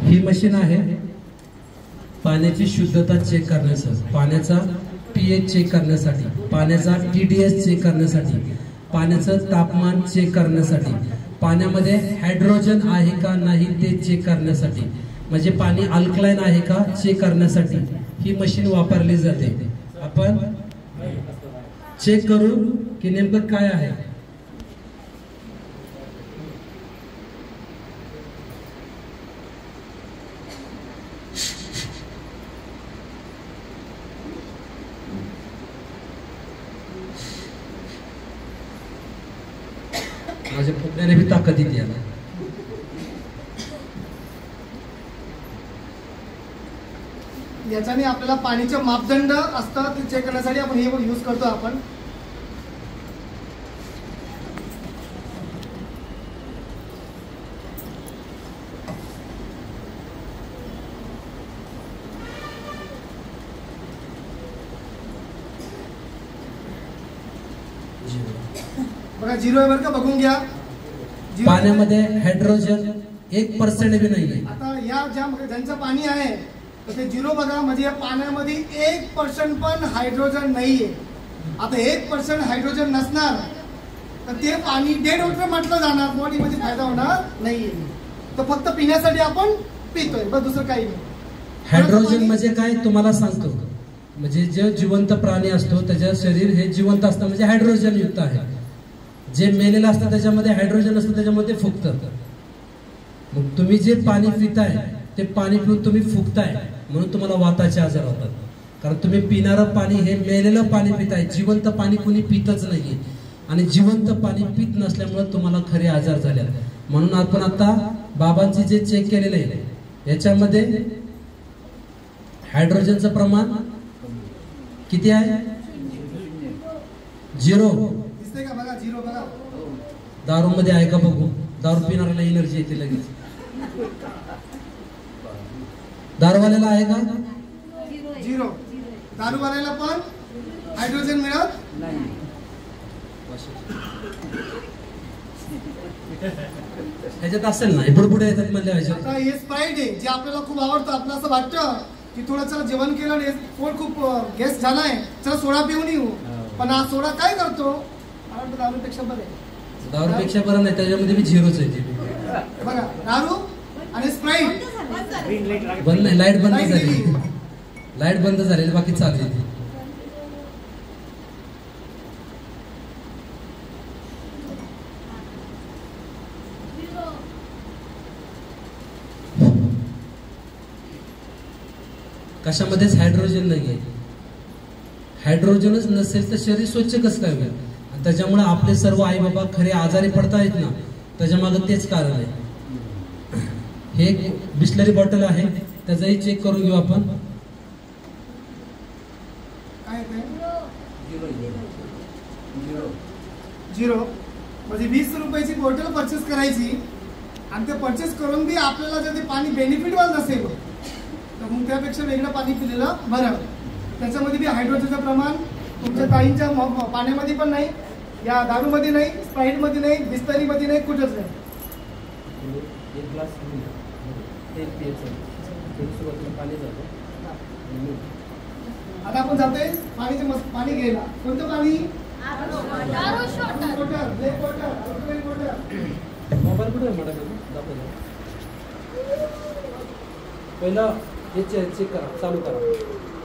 ही machine आहे पाण्याची शुद्धता चेक करण्यासाठी, पाण्याचा पीएच चेक करण्यासाठी, पाण्याचा टीडीएस चेक करण्यासाठी, पाण्याचं तापमान चेक करण्यासाठी, पाण्यामध्ये हायड्रोजन आहे का नाही ते चेक करण्यासाठी, म्हणजे पाणी अल्कलाइन आहे का चेक करण्यासाठी ही मशीन वापरली जाते. आपण चेक करू की नेमकं काय आहे. माझ्या फुटण्याने भी ताकद येते याला. याच्याने आपल्याला पाणीचे मापदंड असतात ते चेक करण्यासाठी आपण हे यूज करतो. आपण बघा 0 आहे बरं का, बघून घ्या. पाण्यामध्ये हायड्रोजन 1% भी नाहीये. आता या ज्यांचं पाणी आहे तर ते 0 बघा, म्हणजे या पाण्यामध्ये 1% पण हायड्रोजन नाहीये. आता 1% हायड्रोजन नसणार तर ते पाणी डेड वॉटर म्हटलं जाणार, बॉडीमध्ये फायदा होणार नाहीये. तर फक्त पिण्यासाठी आपण पितोय, बस दुसरं काही नाही. हायड्रोजन म्हणजे काय तुम्हाला सांगतो, म्हणजे जे जिवंत प्राणी असतो त्याच्या शरीर हे जिवंत असतं म्हणजे हायड्रोजन युक्त आहे. जे मेलेलं असतं त्याच्यामध्ये हायड्रोजन असतं, त्याच्यामध्ये फुगतं. मग तुम्ही जे पाणी पिताय ते पाणी पिऊन तुम्ही फुगताय म्हणून तुम्हाला वाताचे आजार होतात. कारण तुम्ही पिणारं पाणी हे मेलेलं पाणी पिताय, जिवंत पाणी कुणी पितच नाहीये. आणि जिवंत पाणी पित नसल्यामुळे तुम्हाला खरे आजार झाले. म्हणून आपण आता बाबांचे जे चेक केलेले आहे याच्यामध्ये हायड्रोजनचं प्रमाण किती आहे? 0. दिसतंय का बघा, 0 बघा. दारू मध्ये आहे का बघू. दारू पिणाऱ्याला एनर्जी येते लगेच. दारूवाल्याला आहे का? 0. दारूवाल्याला पण हायड्रोजन मिळत नाही. ह्याच्यात असेल ना, बुडबुडे येतात म्हणजे. आता हे स्प्राईट आहे जे आपल्याला खूप आवडतं. आपल्याला असं वाटतं की थोडं जेवण केलं आणि पोट खूप गॅस झालाय, चला सोडा पिऊन येऊ. पण हा सोडा काय करतो? दारूपेक्षा बरं आहे. दारूपेक्षा बरं नाही, त्याच्यामध्ये मी 0च आहे. बघा दारू आणि स्प्राईट बंद नाही, लाईट बंद झाली. लाईट बंद झालेली, बाकी चालू आहे. कशामध्येच हायड्रोजन नाहीये. हायड्रोजनच नसेल तर शरीर स्वच्छ कसं काय होईल? त्याच्यामुळे आपले सर्व आई बाबा खरे आजारी पडतायत ना, त्याच्यामागे तेच कारण आहे. हे बिस्लरी बॉटल आहे, त्याचाही चेक करून घेऊ आपण. झिरो म्हणजे 20 रुपयाची बॉटल परचेस करायची आणि ते परचेस करून बी आपल्याला जर ते पाणी बेनिफिटवाल नसेल तर मग त्यापेक्षा वेगळं पाणी पिलेलं बरं. त्याच्यामध्ये बी हायड्रोजनचं प्रमाण तुमच्या ताईंच्या पाण्यामध्ये पण नाही, या दारूमध्ये नाही, स्प्राईटमध्ये नाही, बिस्लरीमध्ये नाही, कुठंच नाही. आता आपण जातोय पाणी घ्यायला. कोणतं पाणी? मोबाईल कुठे आहे मॅडम? पहिला हे चेक करा, चालू करा.